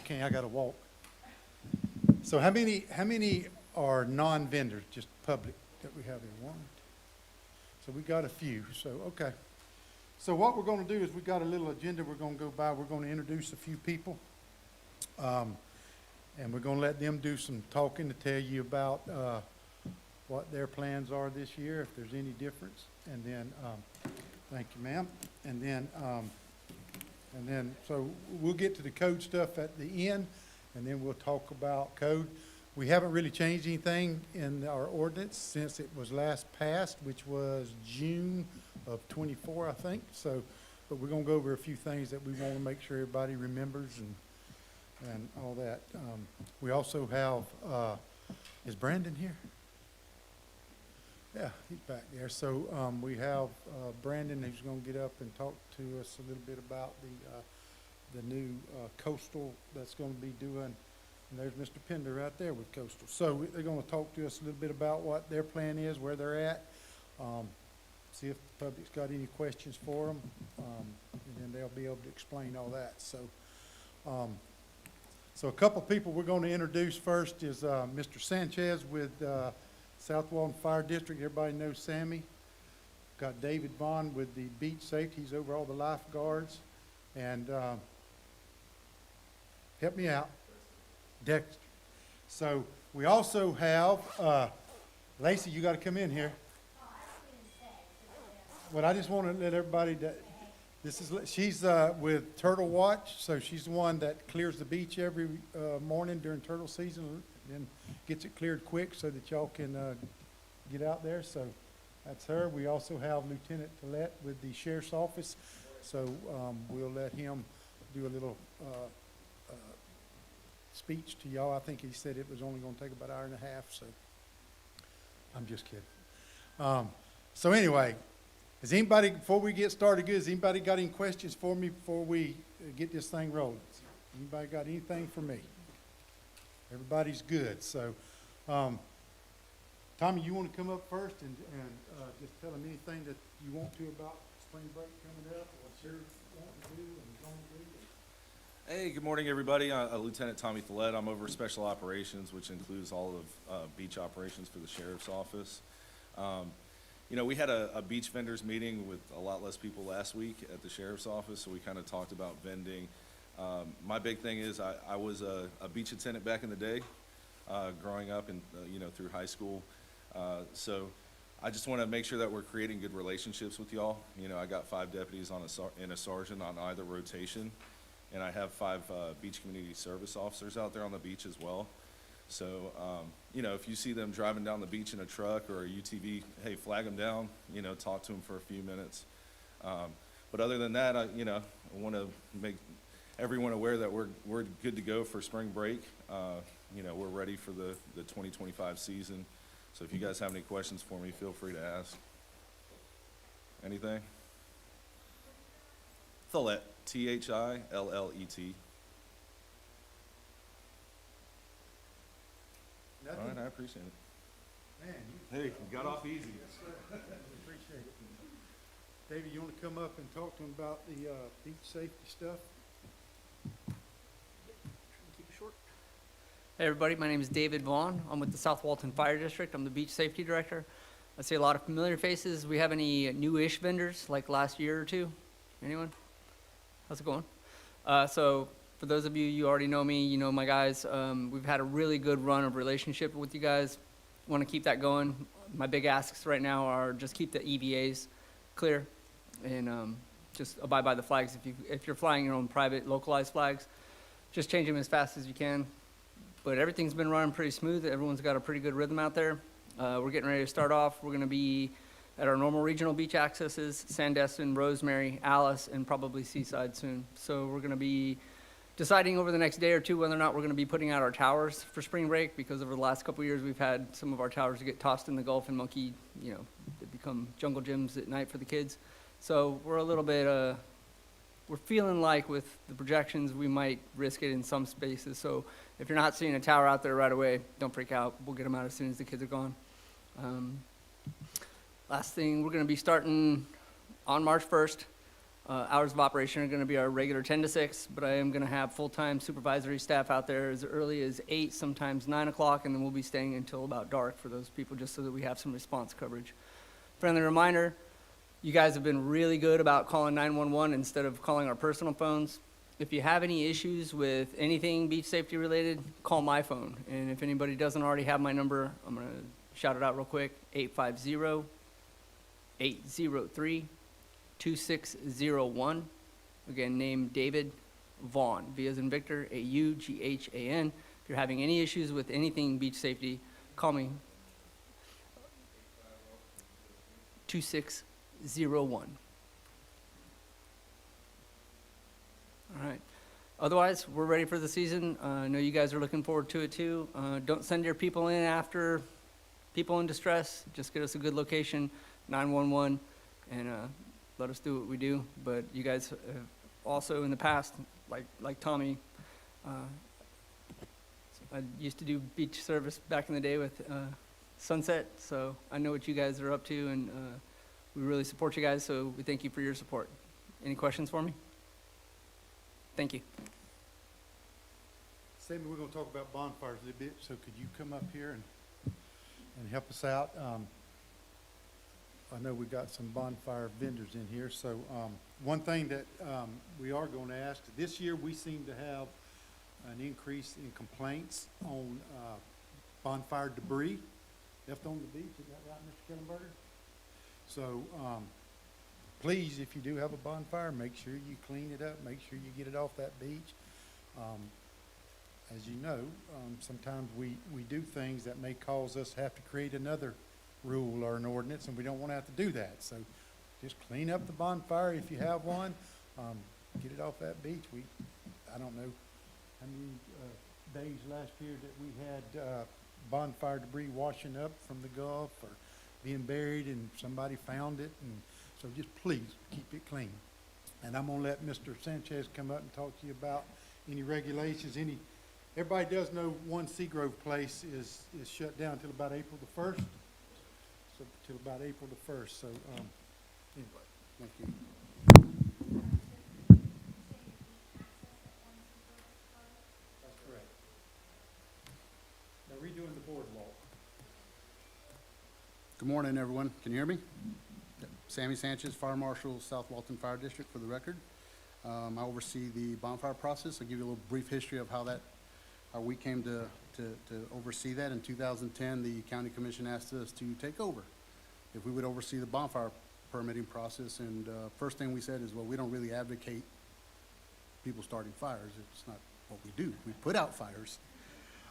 can't, I gotta walk. So how many are non-vendors, just public that we have here? One. So we got a few, so, okay. So what we're gonna do is we got a little agenda we're gonna go by. We're gonna introduce a few people. And we're gonna let them do some talking to tell you about, what their plans are this year, if there's any difference. And then, thank you, ma'am. And then, so we'll get to the code stuff at the end, and then we'll talk about code. We haven't really changed anything in our ordinance since it was last passed, which was June of '24, I think. So, but we're gonna go over a few things that we want to make sure everybody remembers and all that. We also have, is Brandon here? Yeah, he's back there. So we have Brandon who's going to get up and talk to us a little bit about the new coastal that's going to be doing. And there's Mr. Pender right there with coastal. So they're going to talk to us a little bit about what their plan is, where they're at, see if the public's got any questions for them, and then they'll be able to explain all that. So, so a couple people we're going to introduce first is Mr. Sanchez with South Walton Fire District. Everybody knows Sammy. Got David Vaughn with the beach safety. He's over all the lifeguards. And help me out, Dexter. So we also have Lacey. You got to come in here. Well, I just want to let everybody that she's with Turtle Watch. So she's the one that clears the beach every morning during turtle season, and gets it cleared quick so that y'all can get out there. So that's her. We also have Lieutenant Tillett with the Sheriff's Office. So we'll let him do a little speech to y'all. I think he said it was only going to take about an hour and a half. So I'm just kidding. So anyway, has anybody, before we get started, has anybody got any questions for me before we get this thing rolling? Anybody got anything for me? Everybody's good. So, Tommy, you want to come up first and just tell them anything that you want to about spring break coming up, what you're wanting to do and going to do? Hey, good morning, everybody. Lieutenant Tommy Tillett. I'm over Special Operations, which includes all of beach operations for the Sheriff's Office. You know, we had a beach vendors meeting with a lot less people last week at the Sheriff's Office, so we kind of talked about vending. My big thing is I was a beach attendant back in the day, growing up and, you know, through high school. So I just want to make sure that we're creating good relationships with y'all. You know, I got 5 deputies and a sergeant on either rotation, and I have 5 beach community service officers out there on the beach as well. So, you know, if you see them driving down the beach in a truck or a UTV, hey, flag them down, you know, talk to them for a few minutes. But other than that, I want to make everyone aware that we're good to go for spring break. You know, we're ready for the 2025 season. So if you guys have any questions for me, feel free to ask. Anything? Tillett, Thillet. All right, I appreciate it. Man, Hey, you got off easy. appreciate it. David, you want to come up and talk to them about the beach safety stuff? Keep it short. Hey everybody, my name is David Vaughn. I'm with the South Walton Fire District. I'm the beach safety director. I see a lot of familiar faces. We have any new-ish vendors like last year or two? Anyone? How's it going? So for those of you, you already know me, you know my guys. We've had a really good run of relationship with you guys. Want to keep that going. My big asks right now are just keep the EVAs clear and just abide by the flags. If you're flying your own private localized flags, just change them as fast as you can. But everything's been running pretty smooth. Everyone's got a pretty good rhythm out there. We're getting ready to start off. We're going to be at our normal regional beach accesses, Sandestin, Rosemary, Alice, and probably Seaside soon. So we're going to be deciding over the next day or two whether or not we're going to be putting out our towers for spring break, because over the last couple of years we've had some of our towers get tossed in the Gulf and monkey, you know, they become jungle gyms at night for the kids. So we're a little bit, we're feeling like with the projections we might risk it in some spaces. So if you're not seeing a tower out there right away, don't freak out. We'll get them out as soon as the kids are gone. Last thing, we're going to be starting on March 1st. Hours of operation are going to be our regular 10 to 6, but I am going to have full-time supervisory staff out there as early as 8, sometimes 9 o'clock, and then we'll be staying until about dark for those people, just so that we have some response coverage. Friendly reminder, you guys have been really good about calling 911 instead of calling our personal phones. If you have any issues with anything beach safety related, call my phone. And if anybody doesn't already have my number, I'm going to shout it out real quick, 850-803-2601. Again, name David Vaughn, V as in Victor, A-U-G-H-A-N. If you're having any issues with anything beach safety, call me. 2601. All right. Otherwise, we're ready for the season. I know you guys are looking forward to it too. Don't send your people in after people in distress. Just get us a good location, 911, and let us do what we do. But you guys have also in the past, like Tommy, I used to do beach service back in the day with Sunset, so I know what you guys are up to, and we really support you guys, so we thank you for your support. Any questions for me? Thank you. Sammy, we're gonna talk about bonfires a little bit, so could you come up here and help us out? I know we got some bonfire vendors in here, so one thing that we are gonna ask, this year we seem to have an increase in complaints on bonfire debris left on the beach. Is that right, Mr. Killenberger? So please, if you do have a bonfire, make sure you clean it up, make sure you get it off that beach. As you know, sometimes we do things that may cause us to have to create another rule or an ordinance, and we don't want to have to do that. So just clean up the bonfire if you have one. Get it off that beach. I don't know how many days last year that we had bonfire debris washing up from the Gulf or being buried, and somebody found it. And so just please keep it clean. And I'm gonna let Mr. Sanchez come up and talk to you about any regulations. Everybody does know one Seagrove place is shut down until about April the 1st. So till about April the 1st. So anyway, thank you. That's correct. Now redoing the boardwalk. Good morning, everyone. Can you hear me? Sammy Sanchez, Fire Marshal, South Walton Fire District, for the record. I oversee the bonfire process. I'll give you a little brief history of how we came to oversee that. In 2010, the county commission asked us to take over, if we would oversee the bonfire permitting process. And first thing we said is, well, we don't really advocate people starting fires. It's not what we do. We put out fires.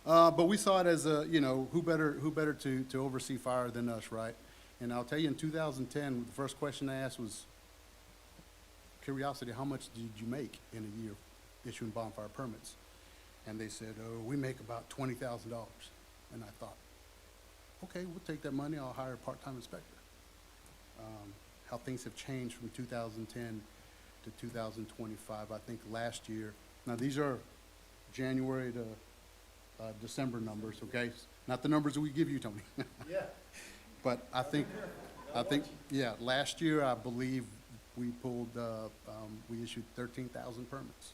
But we saw it as who better to oversee fire than us, right? And I'll tell you, in 2010, the first question I asked was, curiosity, how much did you make in a year issuing bonfire permits? And they said, oh, we make about $20,000. And I thought, okay, we'll take that money. I'll hire a part-time inspector. How things have changed from 2010 to 2025. I think last year, now these are January to December numbers, okay? Not the numbers that we give you, Tony. Yeah. But I think, yeah, last year, I believe we we issued 13,000 permits.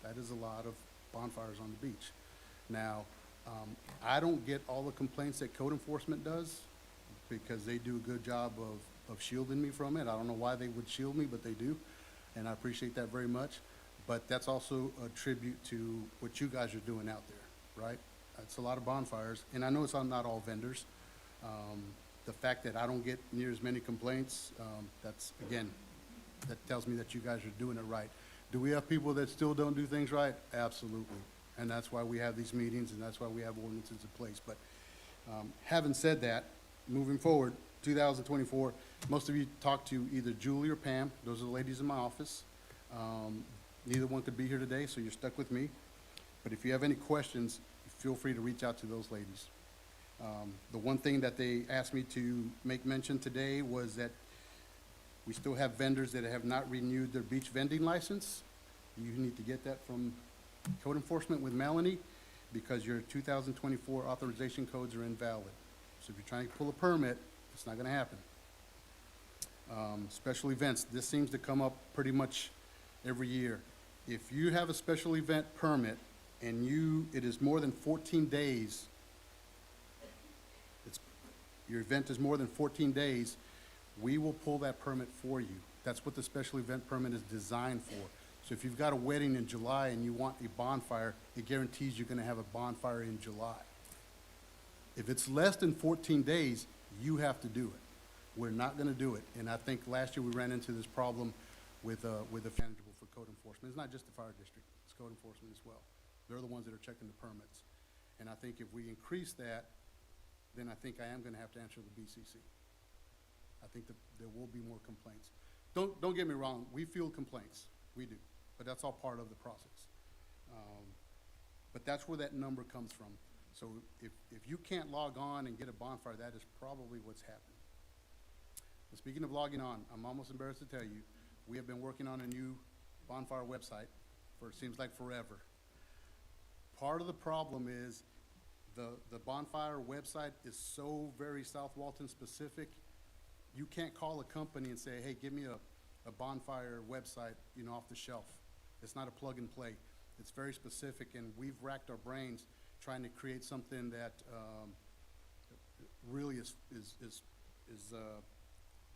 That is a lot of bonfires on the beach. Now, I don't get all the complaints that code enforcement does, because they do a good job of shielding me from it. I don't know why they would shield me, but they do, and I appreciate that very much. But that's also a tribute to what you guys are doing out there, right? It's a lot of bonfires, and I know it's not all vendors. The fact that I don't get near as many complaints, that's, again, that tells me that you guys are doing it right. Do we have people that still don't do things right? Absolutely. And that's why we have these meetings, and that's why we have ordinances in place. But having said that, moving forward, 2024, most of you talked to either Julie or Pam. Those are the ladies in my office. Neither one could be here today, so you're stuck with me. But if you have any questions, feel free to reach out to those ladies. The one thing that they asked me to make mention today was that we still have vendors that have not renewed their beach vending license. You need to get that from code enforcement with Melanie, because your 2024 authorization codes are invalid. So if you're trying to pull a permit, it's not gonna happen. Special events, this seems to come up pretty much every year. If you have a special event permit and it is more than 14 days, your event is more than 14 days, we will pull that permit for you. That's what the special event permit is designed for. So if you've got a wedding in July and you want a bonfire, it guarantees you're gonna have a bonfire in July. If it's less than 14 days, you have to do it. We're not gonna do it. And I think last year we ran into this problem with the manageable for code enforcement. It's not just the fire district, it's code enforcement as well. They're the ones that are checking the permits. And I think if we increase that, then I think I am gonna have to answer the BCC. I think that there will be more complaints. Don't get me wrong, we field complaints, we do, but that's all part of the process. But that's where that number comes from. So if you can't log on and get a bonfire, that is probably what's happening. But speaking of logging on, I'm almost embarrassed to tell you, we have been working on a new bonfire website for, it seems like forever. Part of the problem is the bonfire website is so very South Walton specific, you can't call a company and say, hey, give me a bonfire website, you know, off the shelf. It's not a plug and play. It's very specific, and we've racked our brains trying to create something that really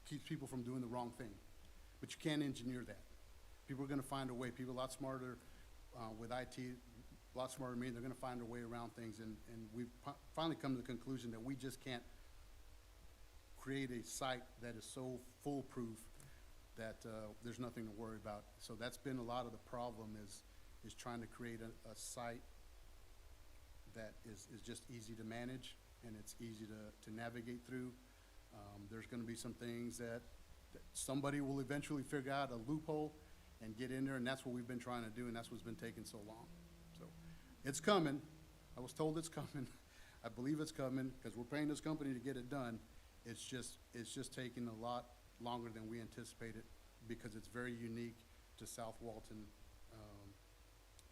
keeps people from doing the wrong thing. But you can't engineer that. People are gonna find a way. People are a lot smarter with IT, a lot smarter than me. They're gonna find a way around things, and we've finally come to the conclusion that we just can't create a site that is so foolproof that there's nothing to worry about. So that's been a lot of the problem is trying to create a site that is just easy to manage and it's easy to navigate through. There's gonna be some things that somebody will eventually figure out a loophole and get in there, and that's what we've been trying to do, and that's what's been taking so long. So it's coming. I was told it's coming. I believe it's coming because we're paying this company to get it done. It's just taking a lot longer than we anticipated because it's very unique to South Walton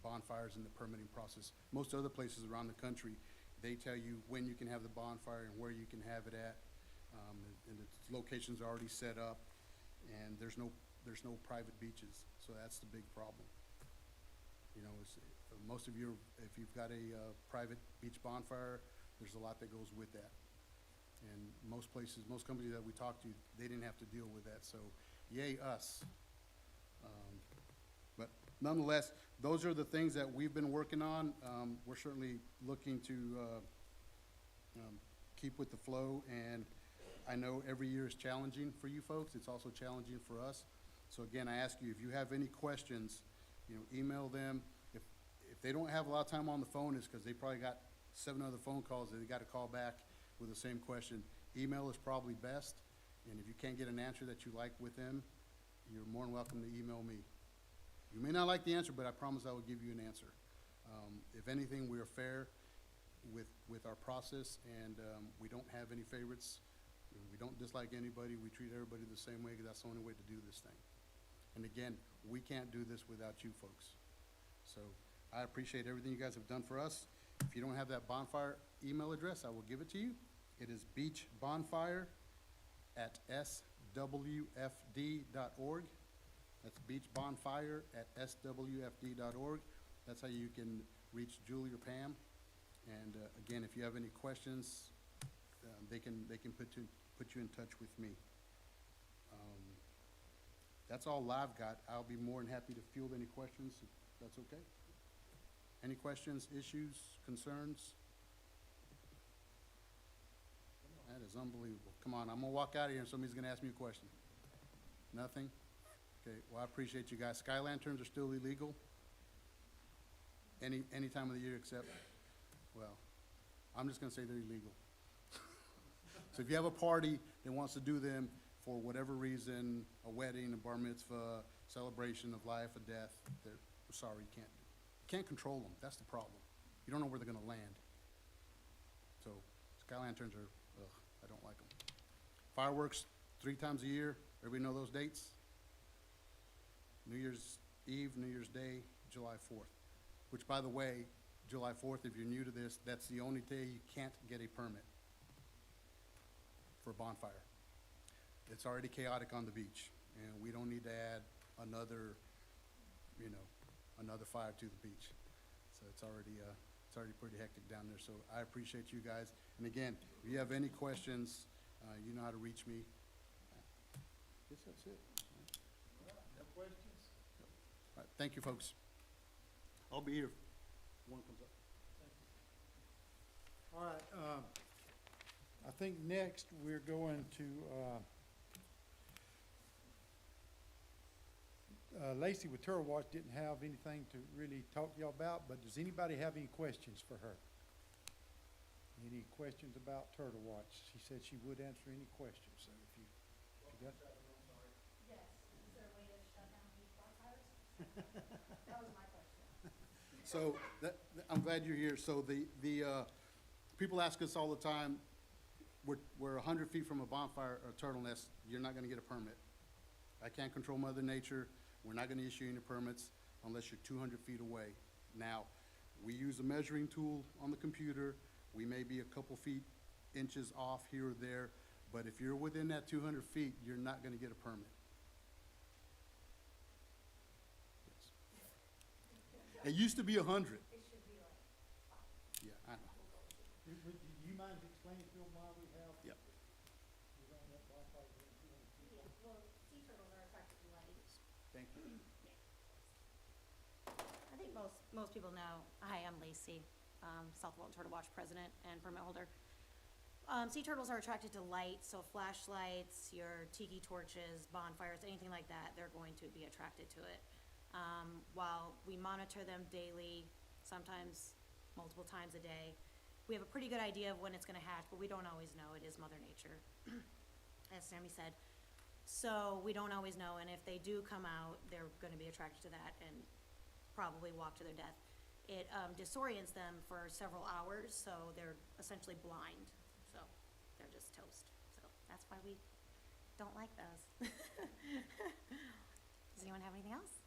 bonfires and the permitting process. Most other places around the country, they tell you when you can have the bonfire and where you can have it at, and its locations are already set up, and there's no private beaches, so that's the big problem. You know, most of you, if you've got a private beach bonfire, there's a lot that goes with that. And most places, most companies that we talk to, they didn't have to deal with that, so yay us. But nonetheless, those are the things that we've been working on. We're certainly looking to keep with the flow, and I know every year is challenging for you folks. It's also challenging for us. So again, I ask you, if you have any questions, you know, email them. If they don't have a lot of time on the phone, it's because they probably got 7 other phone calls that they got to call back with the same question. Email is probably best, and if you can't get an answer that you like with them, you're more than welcome to email me. You may not like the answer, but I promise I will give you an answer. If anything, we are fair with our process, and we don't have any favorites. We don't dislike anybody. We treat everybody the same way because that's the only way to do this thing. And again, we can't do this without you folks. So I appreciate everything you guys have done for us. If you don't have that bonfire email address, I will give it to you. It is beachbonfire@swfd.org. That's beachbonfire@swfd.org. That's how you can reach Julie or Pam. And again, if you have any questions, they can put you in touch with me. That's all I've got. I'll be more than happy to field any questions, if that's okay. Any questions, issues, concerns? That is unbelievable. Come on, I'm gonna walk out of here and somebody's gonna ask me a question. Nothing? Okay, well, I appreciate you guys. Sky lanterns are still illegal? Any time of the year except, well, I'm just gonna say they're illegal. So if you have a party that wants to do them for whatever reason, a wedding, a bar mitzvah, celebration of life, a death, they're sorry, you can't control them. That's the problem. You don't know where they're gonna land. So sky lanterns are, I don't like them. Fireworks 3 times a year. Everybody know those dates? New Year's Eve, New Year's Day, July 4th. Which, by the way, July 4th, if you're new to this, that's the only day you can't get a permit for a bonfire. it's already chaotic on the beach, and we don't need to add another, another fire to the beach. So it's already pretty hectic down there, so I appreciate you guys. And again, if you have any questions, you know how to reach me. I guess that's it. No questions? All right, thank you, folks. I'll be here if one comes up. All right, I think next we're going to, Lacey with Turtle Watch didn't have anything to really talk to y'all about, but does anybody have any questions for her? Any questions about Turtle Watch? She said she would answer any questions, so if you got. Yes, is there a way to shut down these bonfires? That was my question. So, I'm glad you're here. So the people ask us all the time, we're 100 feet from a bonfire or turtle nest, you're not gonna get a permit. I can't control Mother Nature. We're not gonna issue any permits unless you're 200 feet away. Now, we use a measuring tool on the computer. We may be a couple feet, inches off here or there, but if you're within that 200 feet, you're not gonna get a permit. Yes. It used to be 100. It should be like, Yeah, I know. Do you mind explaining to them why we have? Yep. We don't want bonfires in 200 feet? yeah, well, sea turtles are attracted to light. Thank you. I think most people know, hi, I'm Lacey, South Walton Turtle Watch president and permit holder. Sea turtles are attracted to light, so flashlights, your tiki torches, bonfires, anything like that, they're going to be attracted to it. While we monitor them daily, sometimes multiple times a day, we have a pretty good idea of when it's gonna hatch, but we don't always know. It is Mother Nature, as Sammy said. So we don't always know, and if they do come out, they're gonna be attracted to that and probably walk to their death. It disorients them for several hours, so they're essentially blind, so they're just toast. So that's why we don't like those. Does anyone have anything else?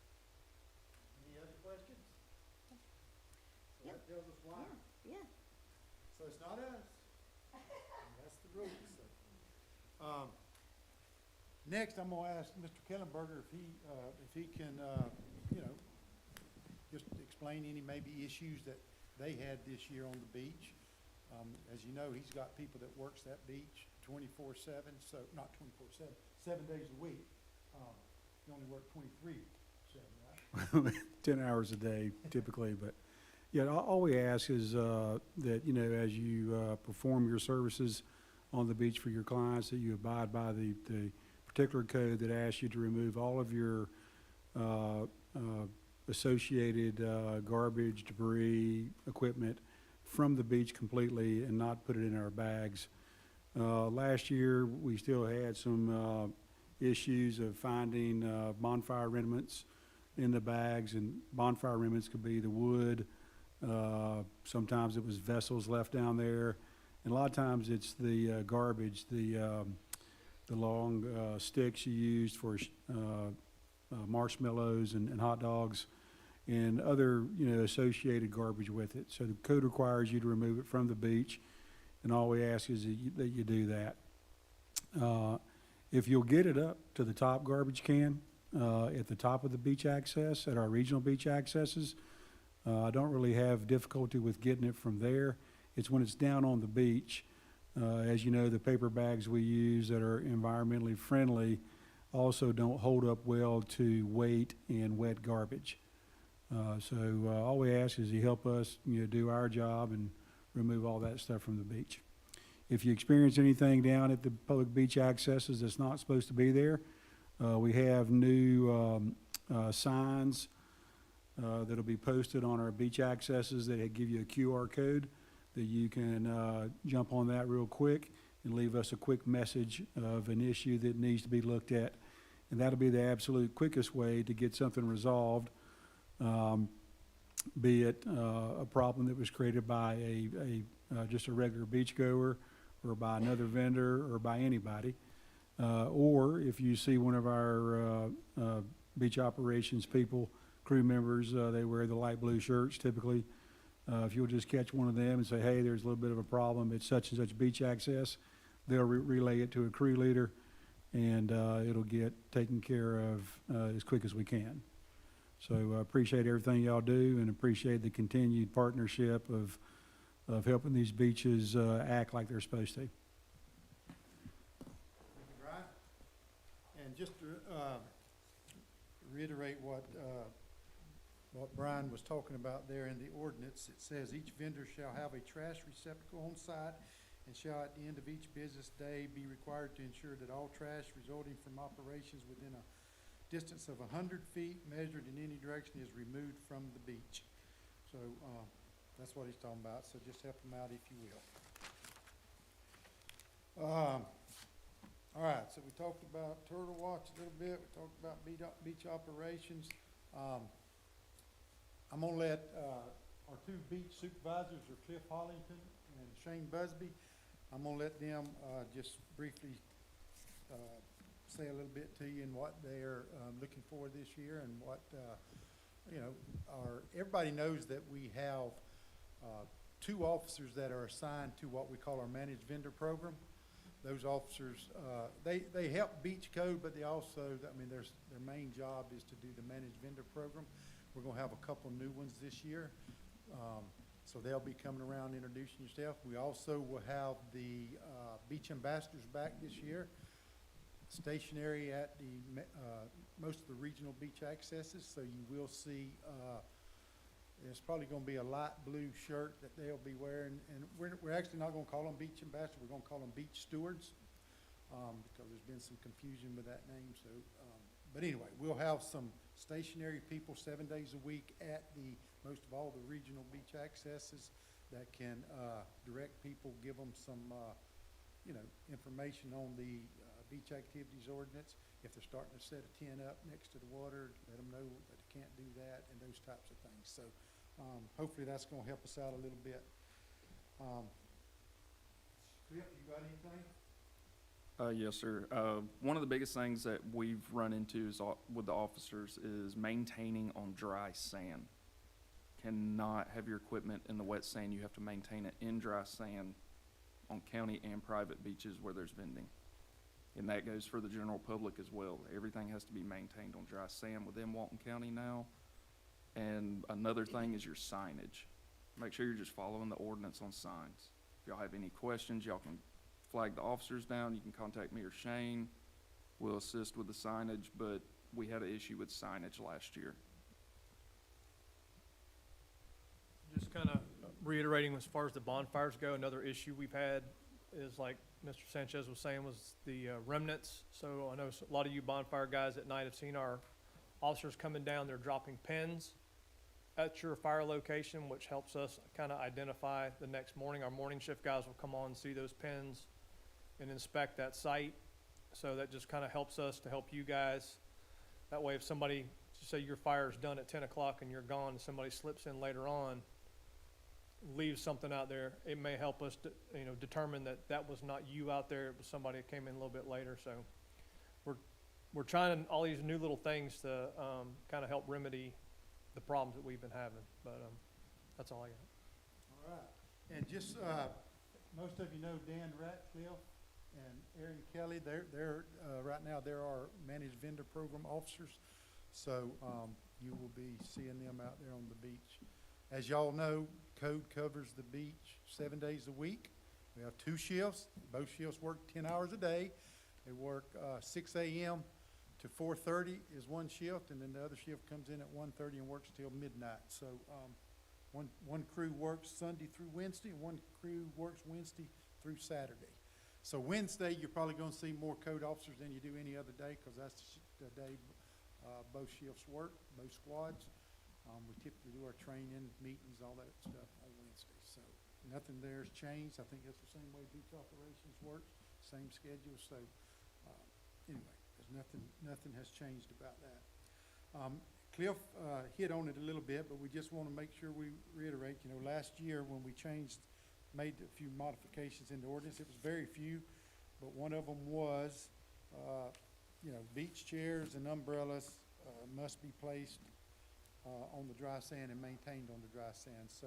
Any other questions? So Yep. that tells us why. Yeah. So it's not us. That's the rules. So. Next, I'm gonna ask Mr. Kellenberger if he can, just explain any maybe issues that they had this year on the beach. As you know, he's got people that works that beach 24/7, so, not 24/7, 7 days a week. You only work 23/7, right? 10 hours a day typically, but yeah, all we ask is that, as you perform your services on the beach for your clients, that you abide by the particular code that asks you to remove all of your associated garbage, debris, equipment from the beach completely and not put it in our bags. Last year, we still had some issues of finding bonfire remnants in the bags, and bonfire remnants could be the wood. Sometimes it was vessels left down there, and a lot of times it's the garbage, the long sticks you used for marshmallows and hot dogs and other associated garbage with it. So the code requires you to remove it from the beach, and all we ask is that you do that. If you'll get it up to the top garbage can at the top of the beach access, at our regional beach accesses, I don't really have difficulty with getting it from there. It's when it's down on the beach. As you know, the paper bags we use that are environmentally friendly also don't hold up well to weight and wet garbage. So all we ask is you help us do our job and remove all that stuff from the beach. If you experience anything down at the public beach accesses that's not supposed to be there, we have new signs that'll be posted on our beach accesses that give you a QR code that you can jump on that real quick and leave us a quick message of an issue that needs to be looked at. And that'll be the absolute quickest way to get something resolved, be it a problem that was created by just a regular beachgoer or by another vendor or by anybody. Or if you see one of our beach operations people, crew members, they wear the light blue shirts typically. If you'll just catch one of them and say, hey, there's a little bit of a problem at such and such beach access, they'll relay it to a crew leader. and it'll get taken care of as quick as we can. So I appreciate everything y'all do and appreciate the continued partnership of helping these beaches act like they're supposed to. Thank you, Brian. And just to reiterate what Brian was talking about there in the ordinance, it says each vendor shall have a trash receptacle on site and shall at the end of each business day be required to ensure that all trash resulting from operations within a distance of 100 feet measured in any direction is removed from the beach. So that's what he's talking about, so just help him out if you will. All right, so we talked about Turtle Watch a little bit, we talked about beach operations. I'm gonna let our two beach supervisors are Cliff Hollington and Shane Busby. I'm gonna let them just briefly say a little bit to you and what they're looking for this year and what, you know, everybody knows that we have two officers that are assigned to what we call our managed vendor program. Those officers, they help beach code, but they also, I mean, their main job is to do the managed vendor program. We're gonna have a couple new ones this year. So they'll be coming around introducing yourself. We also will have the beach ambassadors back this year, stationary at the most of the regional beach accesses. So you will see, it's probably gonna be a light blue shirt that they'll be wearing. And we're actually not gonna call them beach ambassadors, we're gonna call them beach stewards, because there's been some confusion with that name. So, but anyway, we'll have some stationary people 7 days a week at most of all the regional beach accesses that can direct people, give them some, you know, information on the beach activities ordinance. If they're starting to set a tent up next to the water, let them know that they can't do that and those types of things. So hopefully that's gonna help us out a little bit. Cliff, you got anything? Yes, sir. One of the biggest things that we've run into with the officers is maintaining on dry sand. Cannot have your equipment in the wet sand. You have to maintain it in dry sand on county and private beaches where there's vending. And that goes for the general public as well. Everything has to be maintained on dry sand within Walton County now. And another thing is your signage. Make sure you're just following the ordinance on signs. If y'all have any questions, y'all can flag the officers down. You can contact me or Shane. We'll assist with the signage, but we had an issue with signage last year. Just kind of reiterating as far as the bonfires go, another issue we've had is, like Mr. Sanchez was saying, was the remnants. So I know a lot of you bonfire guys at night have seen our officers coming down, they're dropping pins at your fire location, which helps us kind of identify the next morning. Our morning shift guys will come on and see those pins and inspect that site. So that just kind of helps us to help you guys. That way, if somebody, say your fire's done at 10 o'clock and you're gone and somebody slips in later on, leaves something out there, it may help us to, you know, determine that that was not you out there, it was somebody that came in a little bit later. So we're trying all these new little things to kind of help remedy the problems that we've been having, but that's all I got. All right. And just, most of you know Dan Ratcliffe and Aaron Kelly. They're right now, they're our managed vendor program officers. So you will be seeing them out there on the beach. As y'all know, code covers the beach 7 days a week. We have 2 shifts. Both shifts work 10 hours a day. They work 6 a.m. to 4:30 is one shift, and then the other shift comes in at 1:30 and works till midnight. So one crew works Sunday through Wednesday, and one crew works Wednesday through Saturday. So Wednesday, you're probably going to see more code officers than you do any other day, because that's the day both shifts work, both squads. We typically do our training, meetings, all that stuff on Wednesday. So nothing there has changed. I think that's the same way beach operations works, same schedule. So anyway, there's nothing has changed about that. Cliff hit on it a little bit, but we just want to make sure we reiterate, you know, last year when we made a few modifications in the ordinance, it was very few, but one of them was, you know, beach chairs and umbrellas must be placed on the dry sand and maintained on the dry sand. So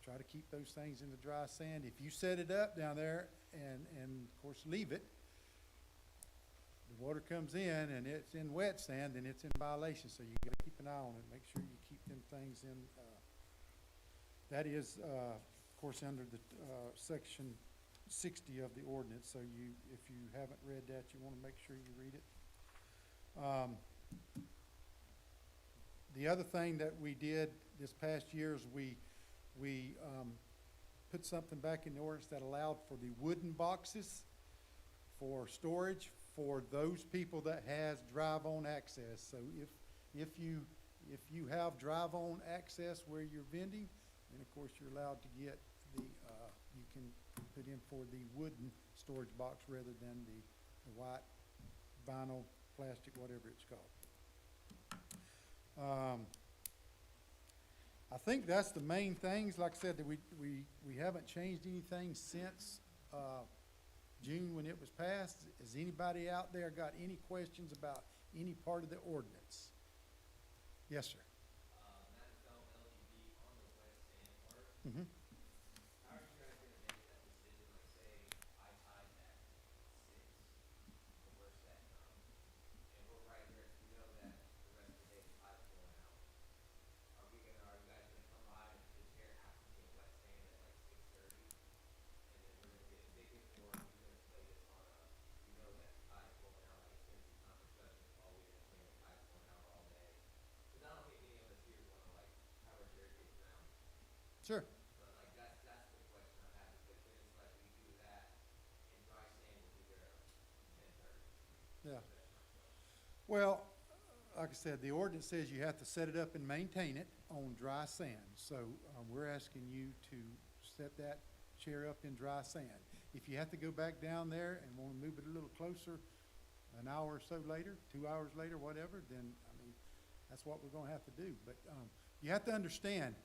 try to keep those things in the dry sand. If you set it up down there and of course leave it, the water comes in and it's in wet sand, then it's in violation, so you gotta keep an eye on it, make sure you keep them things in, that is, of course, under the, section 60 of the ordinance, so you, if you haven't read that, you wanna make sure you read it. The other thing that we did this past year is we put something back in the ordinance that allowed for the wooden boxes for storage for those people that has drive-on access. So if you have drive-on access where you're vending, then of course you're allowed to get the, you can put in for the wooden storage box rather than the white vinyl, plastic, whatever it's called. I think that's the main things. Like I said, that we haven't changed anything since, June when it was passed. Has anybody out there got any questions about any part of the ordinance? Yes, sir. Mm-hmm. How are you guys gonna make that decision, like say, I tied that 6, the worst that comes, and we're right here, we know that the rest of the day the tide's going out. Are you guys gonna come by and the chair has to be in wet sand at like 6:30? And then we're gonna get a ticket, or are we gonna play this on a, we know that the tide's going out, like it's gonna be time for judgment, all we gonna play the tide's going out all day? Cause I don't think any of us here wanna like have our chair get drowned. Sure. But like that's the question I have, because then it's like we do that and dry sand will be there at 10:30. Yeah. Well, like I said, the ordinance says you have to set it up and maintain it on dry sand. So we're asking you to set that chair up in dry sand. If you have to go back down there and want to move it a little closer, an hour or so later, 2 hours later, whatever, then, I mean, that's what we're going to have to do. But you have to understand,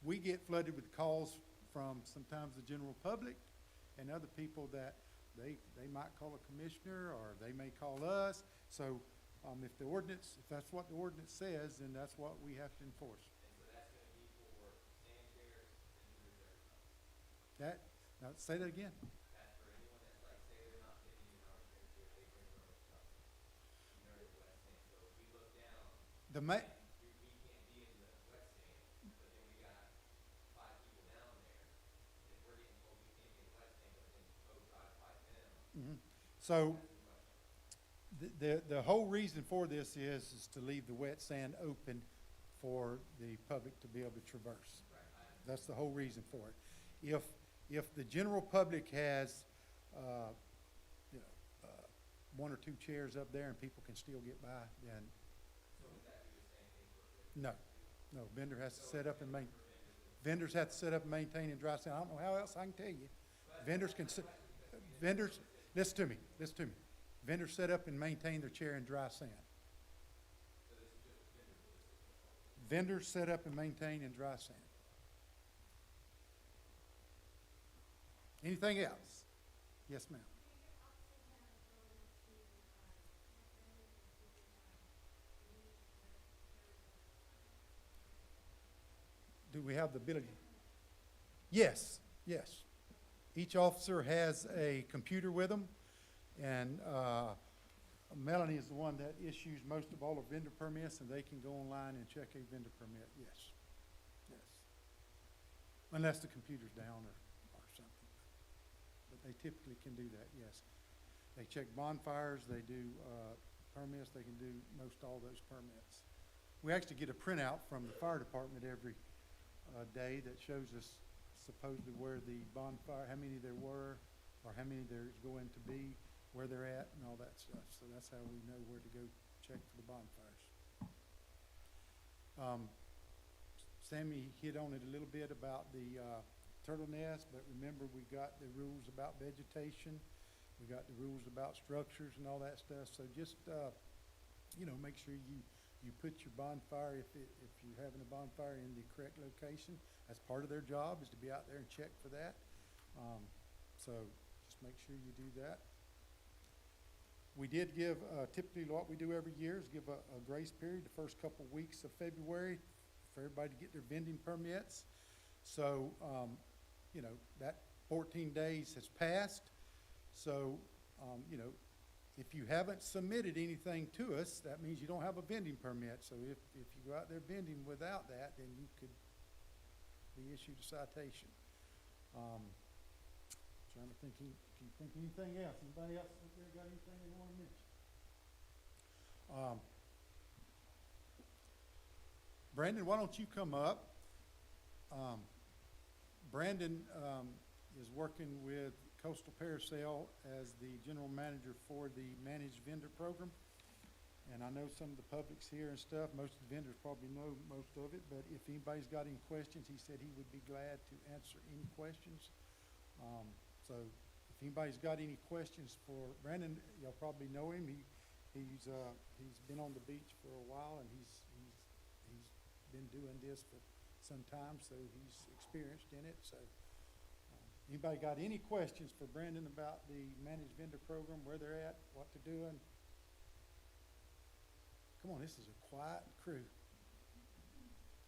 we get flooded with calls from sometimes the general public and other people that they might call a commissioner or they may call us. So if the ordinance, if that's what the ordinance says, then that's what we have to enforce. And so that's gonna be for sand chairs and the reserve funds. That, now say that again. That's for anyone that's like, say they're not fitting in our chair, they bring their own stuff. You know, the wet sand, so if we look down, The ma- and we can't be in the wet sand, but then we got 5 people down there, if we're getting told we can't be in wet sand, but then code codified them, So that's the question. the whole reason for this is to leave the wet sand open for the public to be able to traverse. That's the whole reason for it. If the general public has, you know, 1 or 2 chairs up there and people can still get by, then So would that be the same thing for no, vendor has to set up and vendors have to set up and maintain and dry sand. I don't know how else I can tell you. Vendors can, vendors, listen to me. Vendors set up and maintain their chair in dry sand. Vendors set up and maintain in dry sand. Anything else? Yes, ma'am. Do we have the ability? Yes, yes. Each officer has a computer with them, and Melanie is the one that issues most of all the vendor permits, and they can go online and check a vendor permit, yes. Yes. Unless the computer's down or something. But they typically can do that, yes. They check bonfires, they do permits, they can do most all those permits. We actually get a printout from the fire department every day that shows us supposedly where the bonfire, how many there were, or how many there's going to be, where they're at, and all that stuff. So that's how we know where to go check for the bonfires. Sammy hit on it a little bit about the turtle nest, but remember we got the rules about vegetation, we got the rules about structures and all that stuff. So just you know, make sure you put your bonfire, if you're having a bonfire, in the correct location. That's part of their job, is to be out there and check for that. So just make sure you do that. We did give, typically what we do every year is give a grace period the first couple weeks of February for everybody to get their vending permits. So, you know, that 14 days has passed. So, you know, If you haven't submitted anything to us, that means you don't have a vending permit. So if you go out there vending without that, then you could be issued a citation. Trying to think, can you think of anything else? Anybody else out there got anything they want to mention? Brandon, why don't you come up? Brandon is working with Coastal Parasail as the general manager for the managed vendor program. And I know some of the public's here and stuff. Most of the vendors probably know most of it, but if anybody's got any questions, he said he would be glad to answer any questions. So if anybody's got any questions for Brandon, y'all probably know him. He's been on the beach for a while, and he's been doing this for some time, so he's experienced in it. So anybody got any questions for Brandon about the managed vendor program, where they're at, what they're doing? Come on, this is a quiet crew.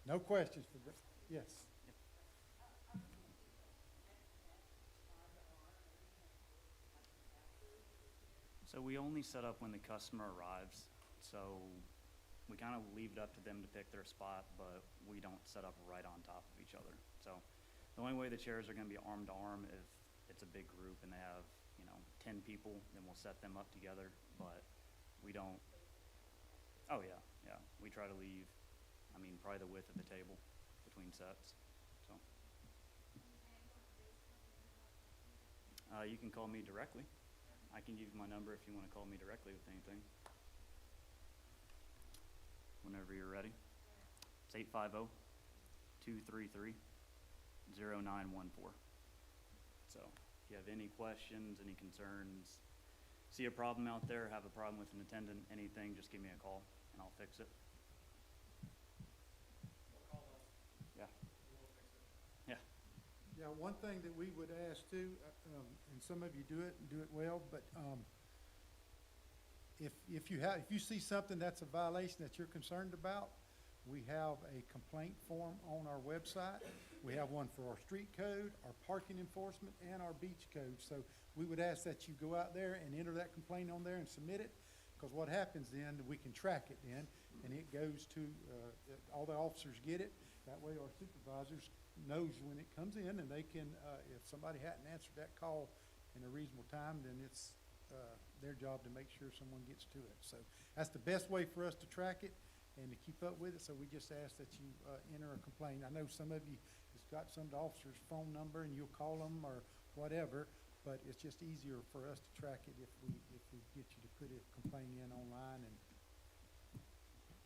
No questions for yes. So we only set up when the customer arrives, so we kind of leave it up to them to pick their spot, but we don't set up right on top of each other. So the only way the chairs are going to be arm to arm if it's a big group and they have, 10 people, then we'll set them up together, but we don't. Oh yeah, we try to leave, probably the width of the table between sets, so. You can call me directly. I can give you my number if you want to call me directly with anything. Whenever you're ready. It's 850-233-0914. So if you have any questions, any concerns, see a problem out there, have a problem with an attendant, anything, just give me a call and I'll fix it. Yeah. Yeah. Yeah, one thing that we would ask too, and some of you do it and do it well, but if you see something that's a violation that you're concerned about, we have a complaint form on our website. We have one for our street code, our parking enforcement, and our beach code. So we would ask that you go out there and enter that complaint on there and submit it, because what happens then, we can track it then, and it goes to, all the officers get it. That way our supervisors knows when it comes in, and they can, if somebody hadn't answered that call in a reasonable time, then it's their job to make sure someone gets to it. So that's the best way for us to track it and to keep up with it. So we just ask that you enter a complaint. I know some of you has got some of the officers' phone number and you'll call them or whatever, but it's just easier for us to track it if we get you to put a complaint in online, and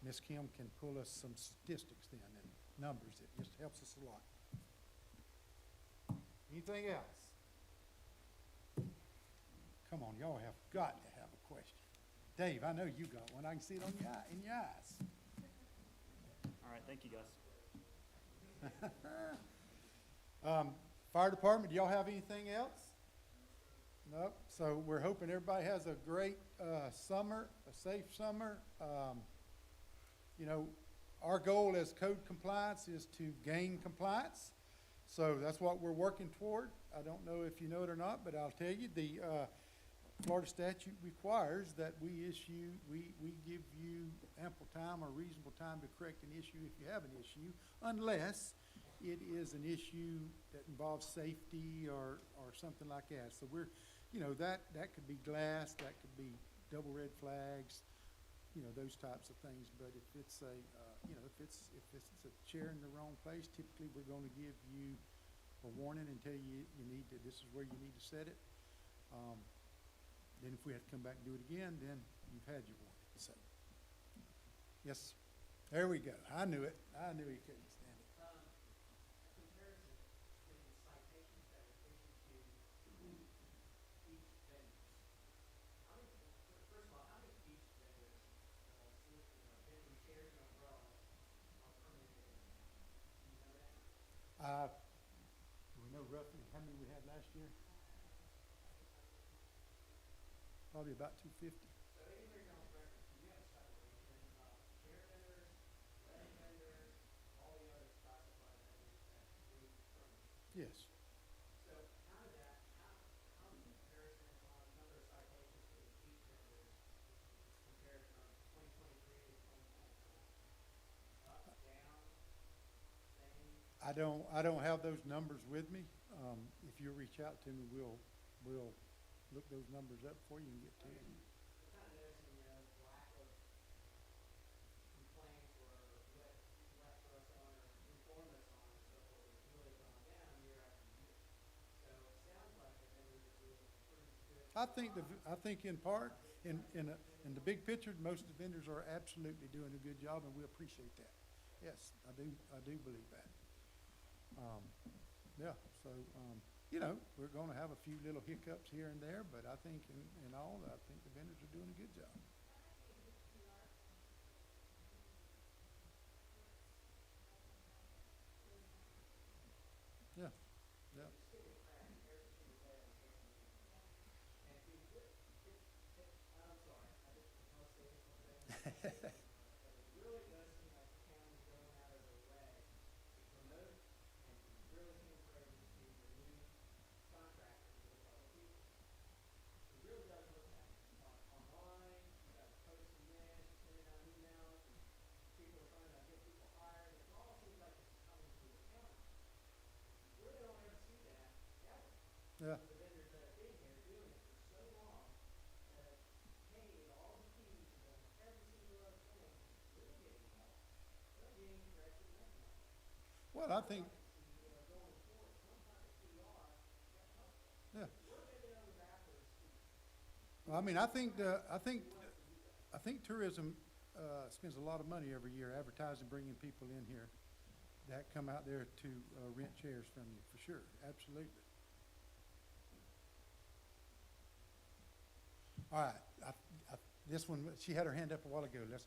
Ms. Kim can pull us some statistics then and numbers. It just helps us a lot. Anything else? Come on, y'all have got to have a question. Dave, I know you got one. I can see it on in your eyes. All right, thank you guys. Fire department, do y'all have anything else? Nope. So we're hoping everybody has a great summer, a safe summer. Our goal as code compliance is to gain compliance. So that's what we're working toward. I don't know if you know it or not, but I'll tell you, the Florida statute requires that we give you ample time or reasonable time to correct an issue if you have an issue, unless it is an issue that involves safety or something like that. So we're, that could be glass, that could be double red flags, those types of things. But if it's a, if it's a chair in the wrong place, typically we're going to give you a warning and tell you this is where you need to set it. Then if we have to come back and do it again, then you've had your warning. So, yes, there we go. I knew it. I knew he couldn't stand it. A comparison between the citations that are issued to beach vendors. First of all, how many beach vendors, vending chairs and umbrellas are permitted? Do you know that? Do we know roughly how many we had last year? Probably about 250. So anywhere on the record, you have a separation of chair vendors, wedding vendors, all the others classified as being permitted. Yes. So how in comparison on number of citations for the beach vendors I don't have those numbers with me. If you reach out to me, we'll look those numbers up for you and get to you. We're kind of noticing the lack of complaints or let for us on or inform us on and so forth has really gone down year after year. So it sounds like the vendors are doing a pretty good I think in part, in the big picture, most of the vendors are absolutely doing a good job, and we appreciate that. Yes, I do believe that. Yeah, so, you know, we're gonna have a few little hiccups here and there, but I think in all, I think the vendors are doing a good job. Yeah, yeah. I'm sorry, I just want to say this one thing. But it really does seem like the county's going out of their way to promote and to really encourage the new contractors with a couple people. It really does look that online, you guys are posting this, you're sending out emails, and people are trying to get people hired. It all seems like it's coming through the county. You really don't ever see that ever. Yeah. The vendors that have been here doing it for so long, that have paid all the fees and done every single other thing, really getting help. They're getting corrected nothing. Well, I think, You know, going forward, some kind of PR, that helps. yeah. What are they doing with after speech? Well, I mean, I think tourism, spends a lot of money every year advertising, bringing people in here that come out there to, rent chairs from you, for sure, absolutely. All right, this one, she had her hand up a while ago, let's.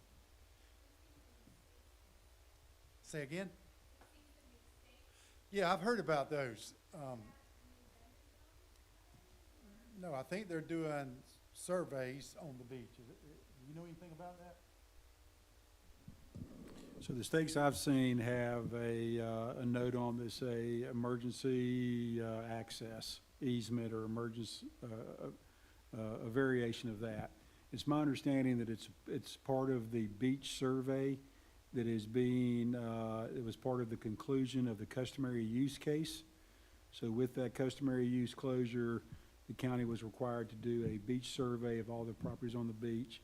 Say again? Yeah, I've heard about those. No, I think they're doing surveys on the beach. Do you know anything about that? So the stakes I've seen have a note on this, say, emergency access easement or emergency, a variation of that. It's my understanding that it's part of the beach survey that is being, it was part of the conclusion of the customary use case. So with that customary use closure, the county was required to do a beach survey of all the properties on the beach.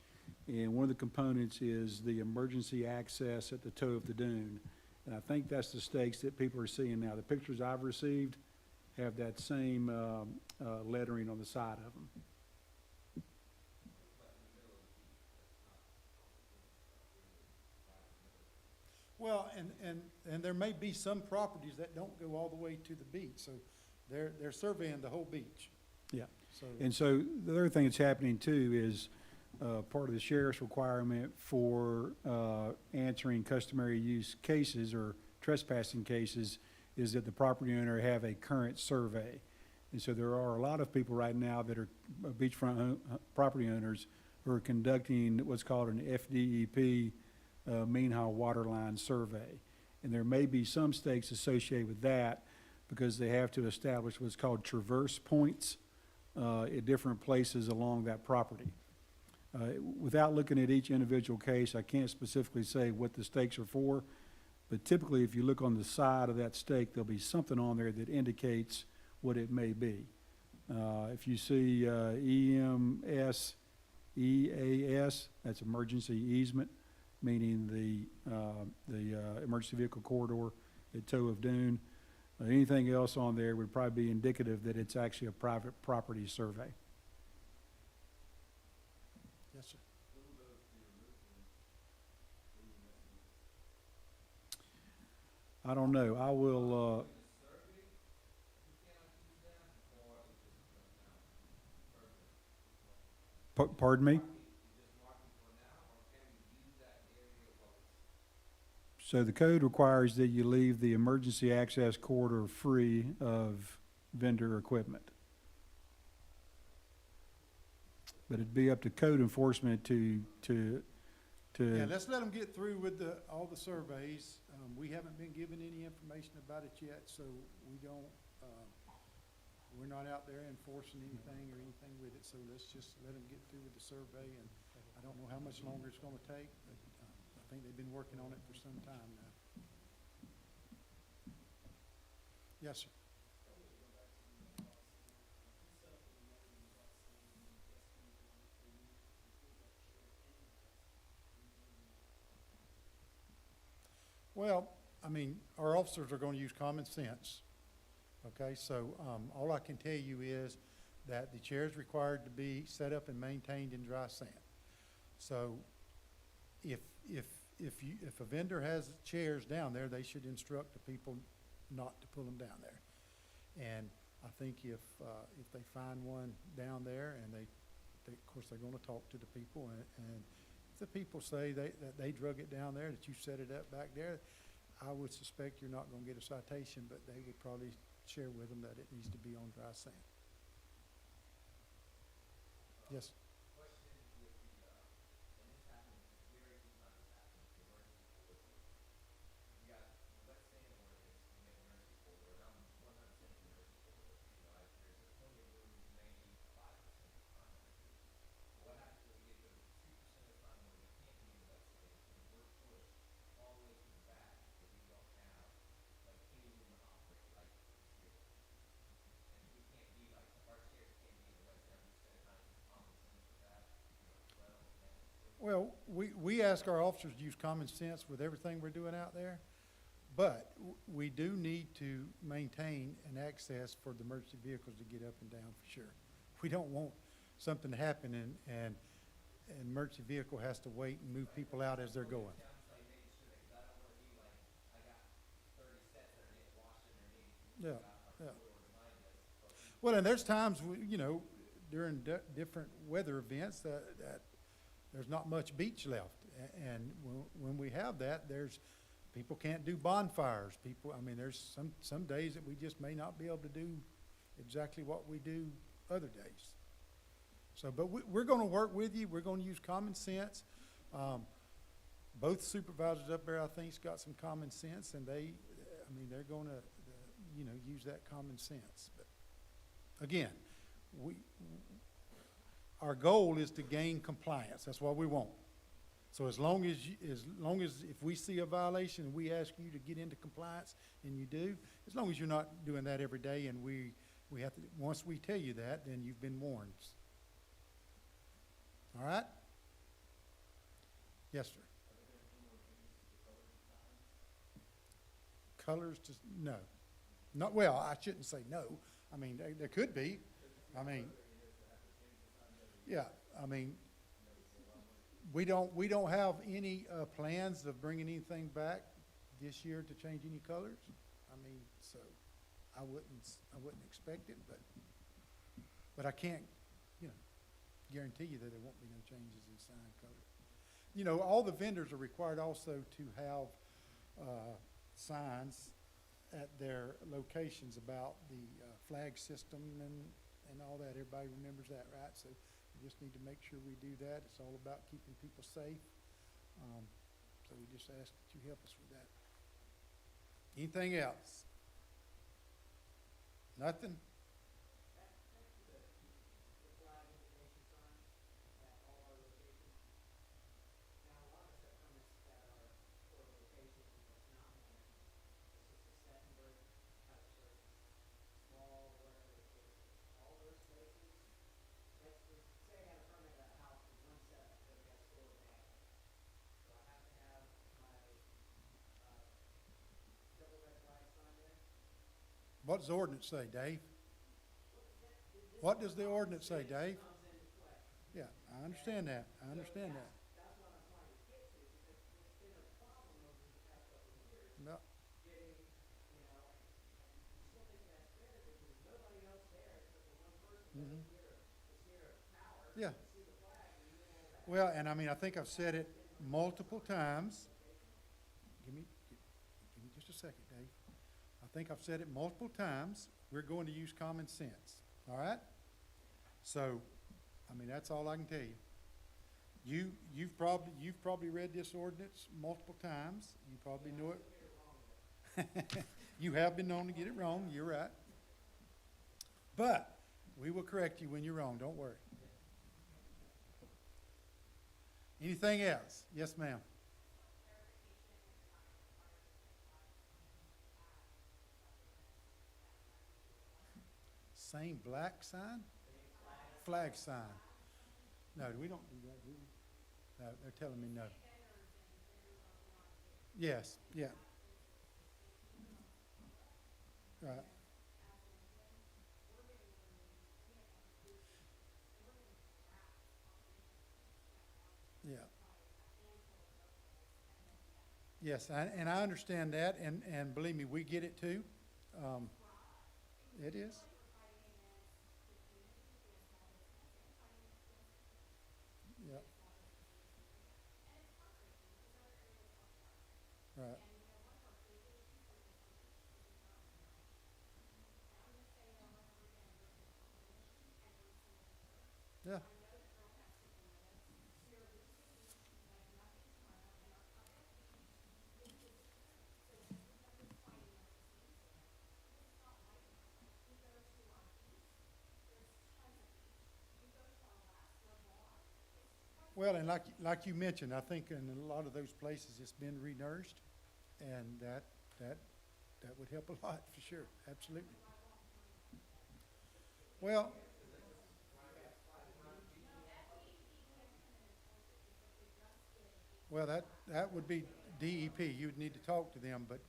And one of the components is the emergency access at the toe of the dune. And I think that's the stakes that people are seeing now. The pictures I've received have that same lettering on the side of them. Well, and there may be some properties that don't go all the way to the beach, so they're surveying the whole beach. Yeah. So, And so the other thing that's happening too is part of the sheriff's requirement for answering customary use cases or trespassing cases is that the property owner have a current survey. And so there are a lot of people right now that are beachfront property owners who are conducting what's called an FDEP, mean high water line survey. And there may be some stakes associated with that because they have to establish what's called traverse points at different places along that property. Without looking at each individual case, I can't specifically say what the stakes are for, but typically if you look on the side of that stake, there'll be something on there that indicates what it may be. If you see EMS, EAS, that's emergency easement, meaning the emergency vehicle corridor at toe of dune. Anything else on there would probably be indicative that it's actually a private property survey. yes, sir. I don't know. I will, pardon me? So the code requires that you leave the emergency access corridor free of vendor equipment. But it'd be up to code enforcement to Yeah, let's let them get through with all the surveys. We haven't been given any information about it yet, so we don't, we're not out there enforcing anything or anything with it, so let's just let them get through with the survey, and I don't know how much longer it's gonna take, but I think they've been working on it for some time now. Yes, sir. Well, I mean, our officers are gonna use common sense. Okay, so, all I can tell you is that the chair is required to be set up and maintained in dry sand. So, if a vendor has chairs down there, they should instruct the people not to pull them down there. And I think if they find one down there and of course, they're gonna talk to the people, and if the people say that they drug it down there, that you set it up back there, I would suspect you're not gonna get a citation, but they would probably share with them that it needs to be on dry sand. Yes? Question with the, and this happens very few times, happens, the emergency board. You got wet sand ordinance, you get emergency board, and I'm 100% the emergency board. You know, there's plenty of room, maybe 5% of the time. But what happens when we get to 2% of the time where we can't be in wet sand, and we're pushed all the way to the back, where we don't have, like, any room to operate, like, here. And we can't be, like, our chairs can't be in the wet sand, I'm just gonna kind of use common sense with that, you know, as well. Well, we ask our officers to use common sense with everything we're doing out there, but we do need to maintain an access for the emergency vehicles to get up and down for sure. We don't want something to happen and an emergency vehicle has to wait and move people out as they're going. I'm just like making sure that, 'cause I don't wanna be like, I got 30 sets that are getting washed underneath. Yeah, Our yeah. floor behind us, but Well, and there's times, you know, during different weather events that there's not much beach left. And when we have that, people can't do bonfires. I mean, there's some days that we just may not be able to do exactly what we do other days. So, but we're gonna work with you. We're gonna use common sense. Both supervisors up there, I think, got some common sense, and they're gonna, use that common sense. But again, our goal is to gain compliance. That's what we want. So as long as if we see a violation and we ask you to get into compliance and you do, as long as you're not doing that every day and we have to, once we tell you that, then you've been warned. All right? Yes, sir. Colors, just, no. Not, well, I shouldn't say no. I mean, there could be. I mean, yeah, I mean, we don't have any plans of bringing anything back this year to change any colors. I mean, so I wouldn't expect it, but I can't, guarantee you that there won't be no changes in sign color. All the vendors are required also to have signs at their locations about the flag system and all that. Everybody remembers that, right? So we just need to make sure we do that. It's all about keeping people safe. So we just ask that you help us with that. Anything else? Nothing? What does the ordinance say, Dave? What does the ordinance say, Dave? Yeah, I understand that. I understand that. No. Mhm. Yeah. Well, and I mean, I think I've said it multiple times. Give me just a second, Dave. I think I've said it multiple times. We're going to use common sense, all right? So, I mean, that's all I can tell you. You've probably read this ordinance multiple times. You probably know it. You have been known to get it wrong, you're right. But we will correct you when you're wrong, don't worry. Anything else? Yes, ma'am. Same black sign? Flag sign. No, we don't do that, do we? No, they're telling me no. Yes, yeah. Right. Yeah. Yes, and I understand that, and believe me, we get it too. It is. Yeah. Right. Yeah. Well, and like you mentioned, I think in a lot of those places, it's been re-nourished, and that would help a lot, for sure, absolutely. Well, that would be DEP, you'd need to talk to them, but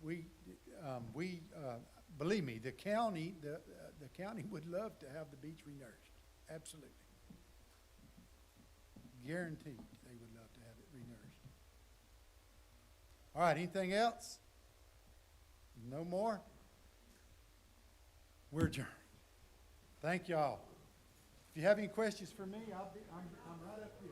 believe me, the county would love to have the beach re-nourished, absolutely. Guaranteed, they would love to have it re-nourished. All right, anything else? No more? We're adjourned. Thank y'all. If you have any questions for me, I'm right up here.